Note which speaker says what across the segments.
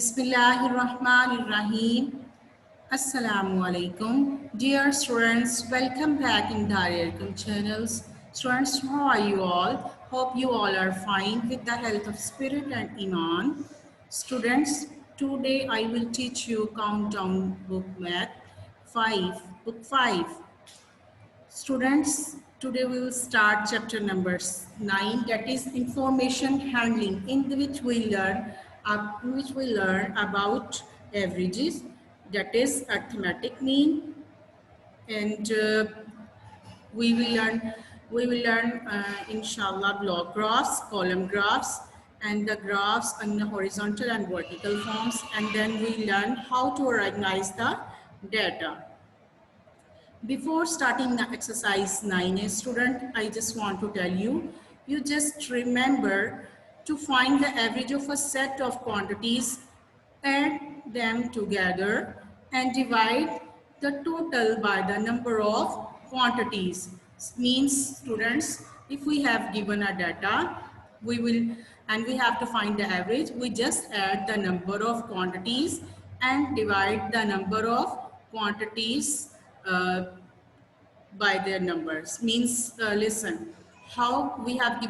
Speaker 1: Bismillahirrahmanirrahim. Assalamu alaikum. Dear students, welcome back in Darayarkum channels. Students, how are you all? Hope you all are fine with the health of spirit and iman. Students, today I will teach you countdown book math 5, book 5. Students, today we will start chapter number 9, that is information handling, in which we learn about averages, that is arithmetic mean, and we will learn inshallah block graphs, column graphs, and the graphs on the horizontal and vertical forms, and then we learn how to organize the data. Before starting the exercise 9A student, I just want to tell you, you just remember to find the average of a set of quantities, add them together and divide the total by the number of quantities. Means students, if we have given a data, we have to find the average, we just add the number of quantities and divide the number of quantities by their numbers. Means listen, how we have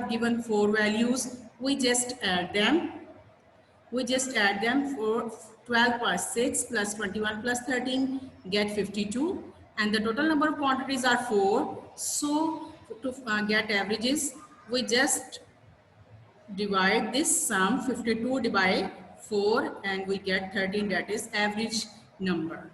Speaker 1: given 4 values, we just add them for 12 plus 6 plus 21 plus 13 get 52, and the total number of quantities are 4. So to get averages, we just divide this sum 52 by 4 and we get 13, that is average number.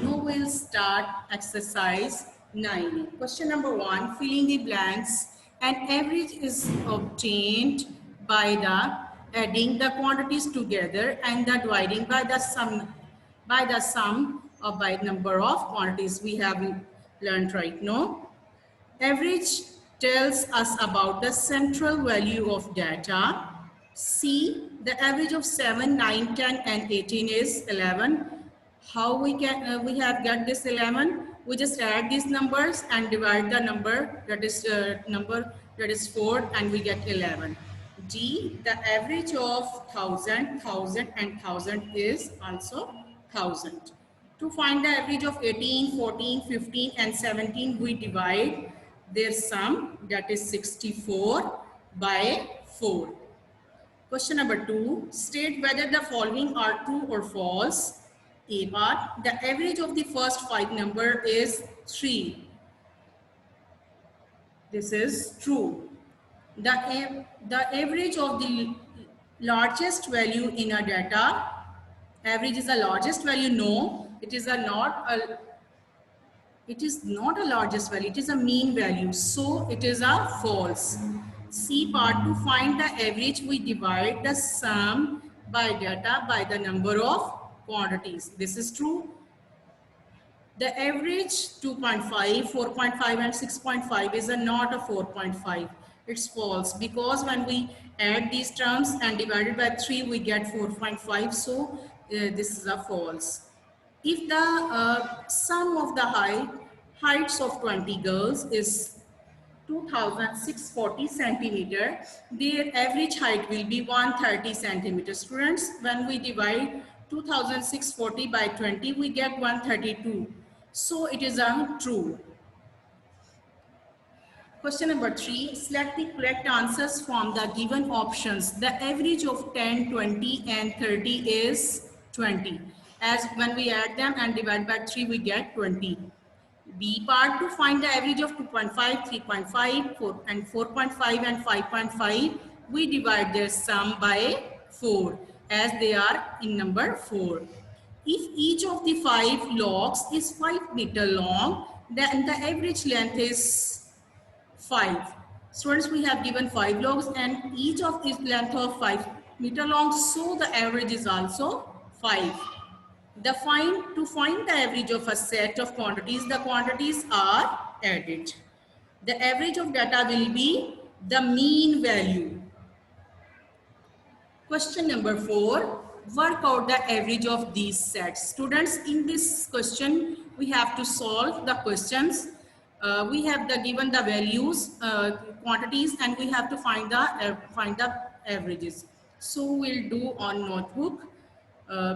Speaker 1: Now we'll start exercise 9. Question number 1, filling the blanks. An average is obtained by the adding the quantities together and the dividing by the sum or by number of quantities we have learned right now. Average tells us about the central value of data. C, the average of 7, 9, 10 and 18 is 11. How we have got this 11? We just add these numbers and divide the number that is 4 and we get 11. D, the average of 1000, 1000 and 1000 is also 1000. To find the average of 18, 14, 15 and 17, we divide their sum, that is 64 by 4. Question number 2, state whether the following are true or false. A part, the average of the first 5 number is 3. This is true. The average of the largest value in a data, average is the largest value. No, it is not a largest value, it is a mean value, so it is a false. C part, to find the average we divide the sum by data by the number of quantities. This is true. The average 2.5, 4.5 and 6.5 is not a 4.5. It's false, because when we add these terms and divide it by 3 we get 4.5, so this is a false. If the sum of the heights of 20 girls is 2640 centimeter, their average height will be 130 centimeters. Students, when we divide 2640 by 20, we get 132. So it is true. Question number 3, select the correct answers from the given options. The average of 10, 20 and 30 is 20. As when we add them and divide by 3, we get 20. B part, to find the average of 2.5, 3.5, 4 and 4.5 and 5.5, we divide their sum by 4 as they are in number 4. If each of the 5 logs is 5 meter long, then the average length is 5. Students, we have given 5 logs and each of these length of 5 meter long, so the average is also 5. To find the average of a set of quantities, the quantities are added. The average of data will be the mean value. Question number 4, work out the average of these sets. Students, in this question, we have to solve the questions. We have given the values, quantities, and we have to find the averages. So we'll do on notebook. Uh,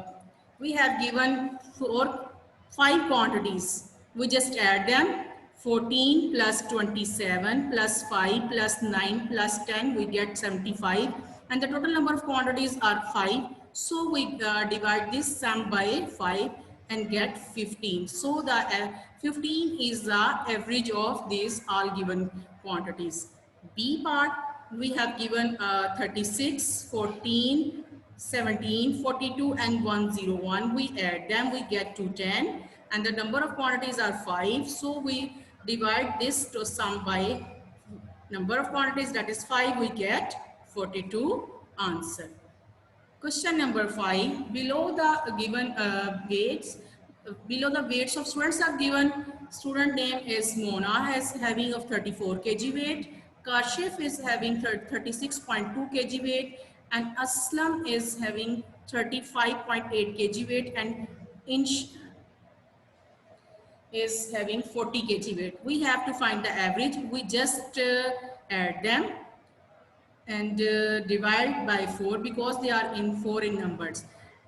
Speaker 1: we have given 5 quantities. We just add them. 14 plus 27 plus 5 plus 9 plus 10, we get 75. And the total number of quantities are 5. So we divide this sum by 5 and get 15. So the 15 is the average of these all given quantities. B part, we have given 36, 14, 17, 42 and 101. We add them, we get to 10 and the number of quantities are 5. So we divide this to sum by number of quantities, that is 5, we get 42 answer. Question number 5. Below the given weights, below the weights of students are given. Student name is Mona, has having of 34 kg weight. Kashif is having 36.2 kg weight, and Aslam is having 35.8 kg weight, and Inch is having 40 kg weight. We have to find the average. We just add them and divide by 4 because they are in 4 in numbers.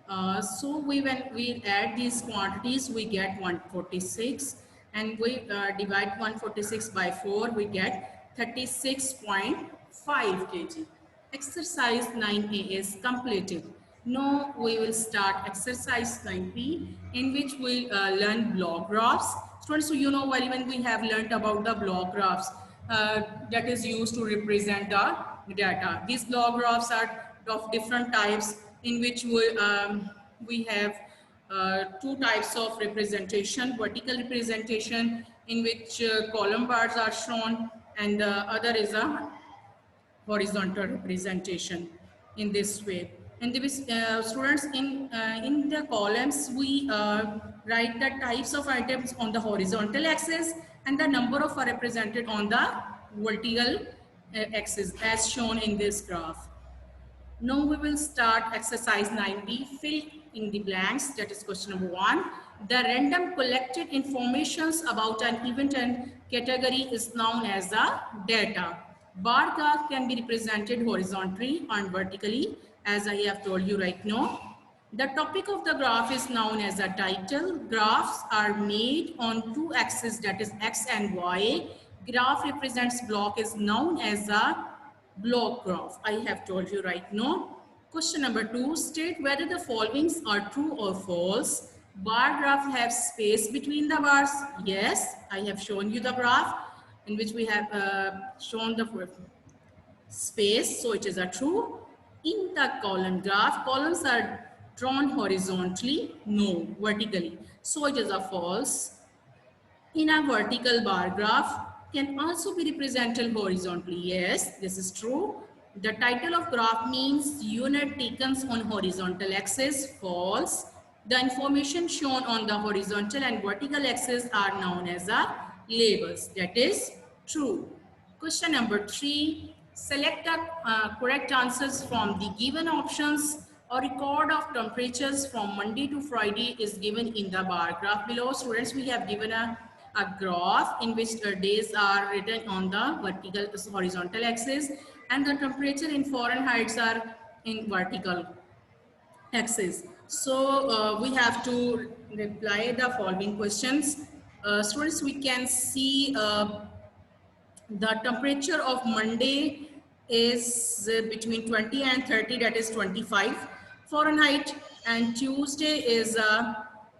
Speaker 1: So when we add these quantities, we get 146, and we divide 146 by 4, we get 36.5 kg. Exercise 9A is completed. Now we will start exercise 9B, in which we learn block graphs. Students, so you know well, when we have learned about the block graphs that is used to represent the data. These block graphs are of different types, in which we have 2 types of representation: vertical representation, in which column bars are shown, and the other is a horizontal representation in this way. And the students, in the columns, we write the types of items on the horizontal axis and the number of are represented on the vertical axis as shown in this graph. Now we will start exercise 9B, fill in the blanks, that is question number 1. The random collected informations about an event and category is known as the data. Bar graph can be represented horizontally and vertically, as I have told you right now. The topic of the graph is known as a title. Graphs are made on 2 axes, that is X and Y. Graph represents block is known as a block graph. I have told you right now. Question number 2, state whether the followings are true or false. Bar graph have space between the bars. Yes, I have shown you the graph in which we have shown the space, so it is a true. In the column graph, columns are drawn horizontally, no, vertically, so it is a false. In a vertical bar graph can also be represented horizontally. Yes, this is true. The title of graph means unit taken on horizontal axis. False. The information shown on the horizontal and vertical axis are known as the labels. That is true. Question number 3. Select the correct answers from the given options. A record of temperatures from Monday to Friday is given in the bar graph below. Students, we have given a graph in which days are written on the vertical horizontal axis and the temperature in Fahrenheit are in vertical axis. So we have to reply the following questions. Students, we can see the temperature of Monday is between 20 and 30, that is 25 Fahrenheit, and Tuesday is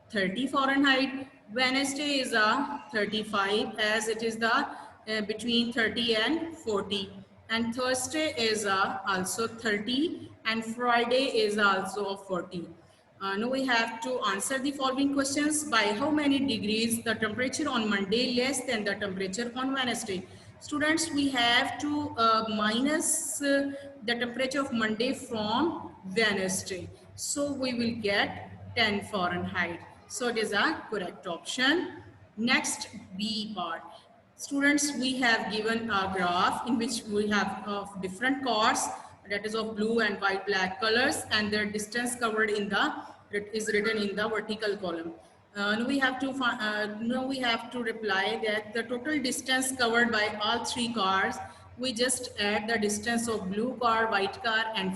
Speaker 1: 30 Fahrenheit. Wednesday is 35, as it is the between 30 and 40, and Thursday is also 30, and Friday is also 40. Now we have to answer the following questions. By how many degrees the temperature on Monday less than the temperature on Wednesday? Students, we have to minus the temperature of Monday from Wednesday. So we will get 10 Fahrenheit. So it is a correct option. Next, B part. Students, we have given a graph in which we have different cars, that is of blue and white black colors, and their distance covered in the is written in the vertical column. Now we have to reply that the total distance covered by all 3 cars, we just add the distance of blue car, white car, and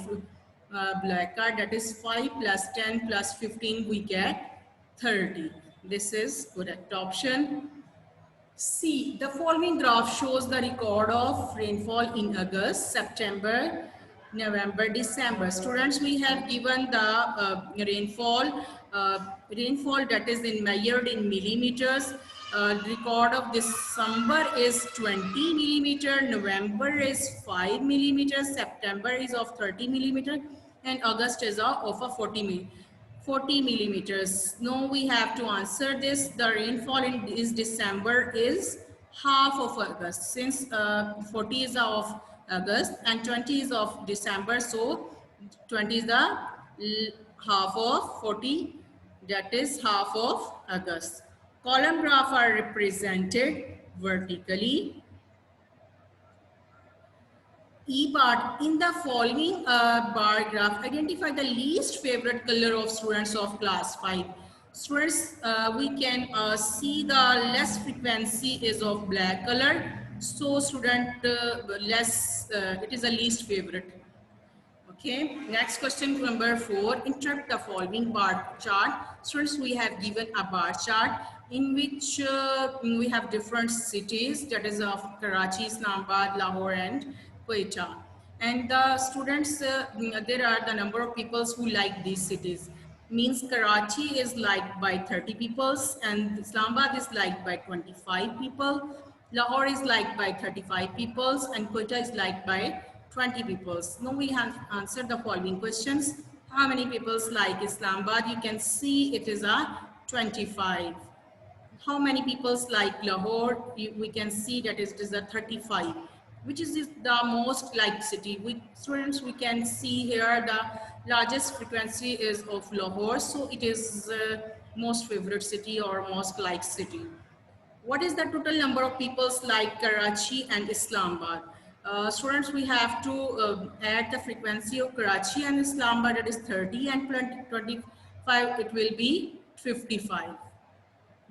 Speaker 1: black card, that is 5 plus 10 plus 15, we get 30. This is correct option. C. The following graph shows the record of rainfall in August, September, November, December. Students, we have given the rainfall that is measured in millimeters. Record of December is 20 millimeter, November is 5 millimeters, September is of 30 millimeter, and August is of a 40 millimeters. Now we have to answer this. The rainfall in this December is half of August, since 40 is of August and 20 is of December. So 20 is the half of 40, that is half of August. Column graph are represented vertically. E part, in the following bar graph, identify the least favorite color of students of class 5. Students, we can see the less frequency is of black color. So student it is the least favorite. Okay, next question number 4. Interpret the following bar chart. Students, we have given a bar chart in which we have different cities, that is of Karachi, Islamabad, Lahore and Quetta. And the students, there are the number of people who like these cities. Means Karachi is liked by 30 people and Islamabad is liked by 25 people. Lahore is liked by 35 people and Quetta is liked by 20 people. Now we have answered the following questions. How many people like Islamabad? You can see it is a 25. How many people like Lahore? We can see that it is a 35. Which is the most liked city? Students, we can see here the largest frequency is of Lahore. So it is most favorite city or most liked city. What is the total number of people like Karachi and Islamabad? Students, we have to add the frequency of Karachi and Islamabad, that is 30, and 25, it will be 55.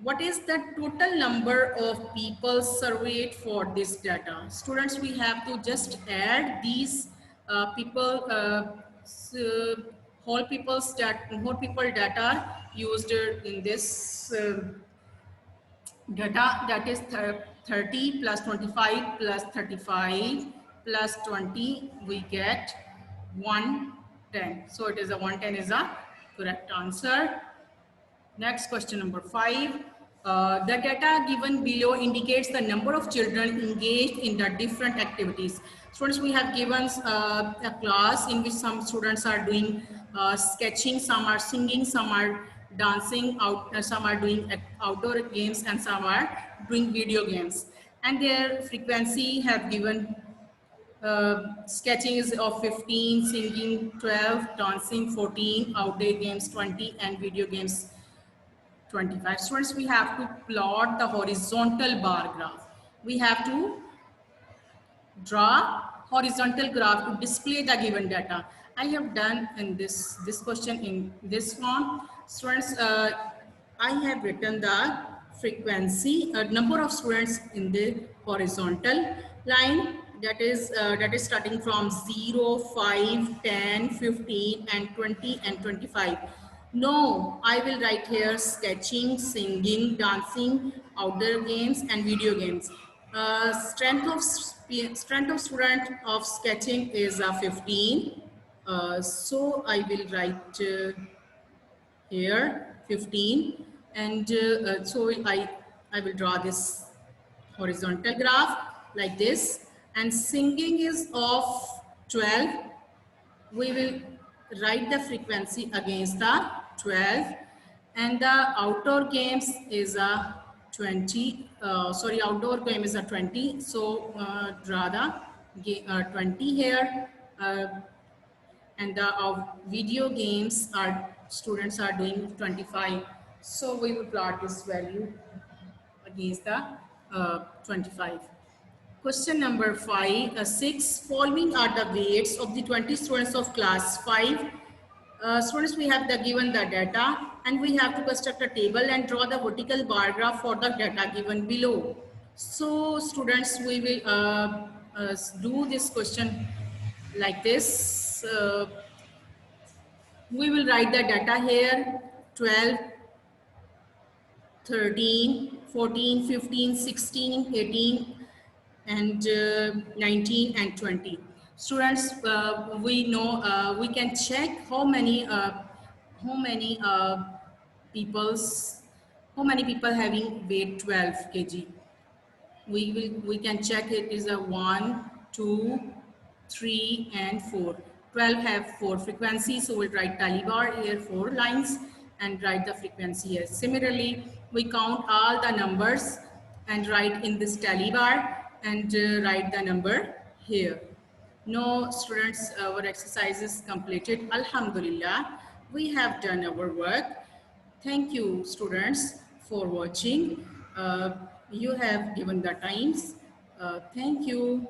Speaker 1: What is the total number of people surveyed for this data? Students, we have to just add these whole people data used in this data, that is 30 plus 25 plus 35 plus 20, we get 110. So it is a 110 is a correct answer. Next question number 5. The data given below indicates the number of children engaged in the different activities. Students, we have given a class in which some students are doing sketching, some are singing, some are dancing, some are doing outdoor games, and some are doing video games. And their frequency have given sketching is of 15, singing 12, dancing 14, outdoor games 20, and video games 25. Students, we have to plot the horizontal bar graph. We have to draw horizontal graph to display the given data. I have done in this question in this form. Students, I have written the frequency, number of students in the horizontal line, that is starting from 0, 5, 10, 15 and 20 and 25. No, I will write here sketching, singing, dancing, outdoor games and video games. Strength of student of sketching is 15. So I will write here 15, and so I will draw this horizontal graph like this. And singing is of 12. We will write the frequency against the 12, and the outdoor games is a 20. Outdoor game is a 20. So draw the 20 here, and the video games are students are doing 25. So we will plot this value against the 25. Question number 6. Following are the weights of the 20 students of class 5. Students, we have given the data, and we have to construct a table and draw the vertical bar graph for the data given below. So students, we will do this question like this. We will write the data here: 12, 13, 14, 15, 16, 18, and 19 and 20. Students, we know we can check how many people's how many people having weight 12 kg. We can check it is a 1, 2, 3 and 4. 12 have 4 frequencies, so we'll write tally bar here 4 lines and write the frequency here. Similarly, we count all the numbers and write in this tally bar and write the number here. No, students, our exercise is completed. Alhamdulillah, we have done our work. Thank you, students, for watching. You have given the times. Thank you.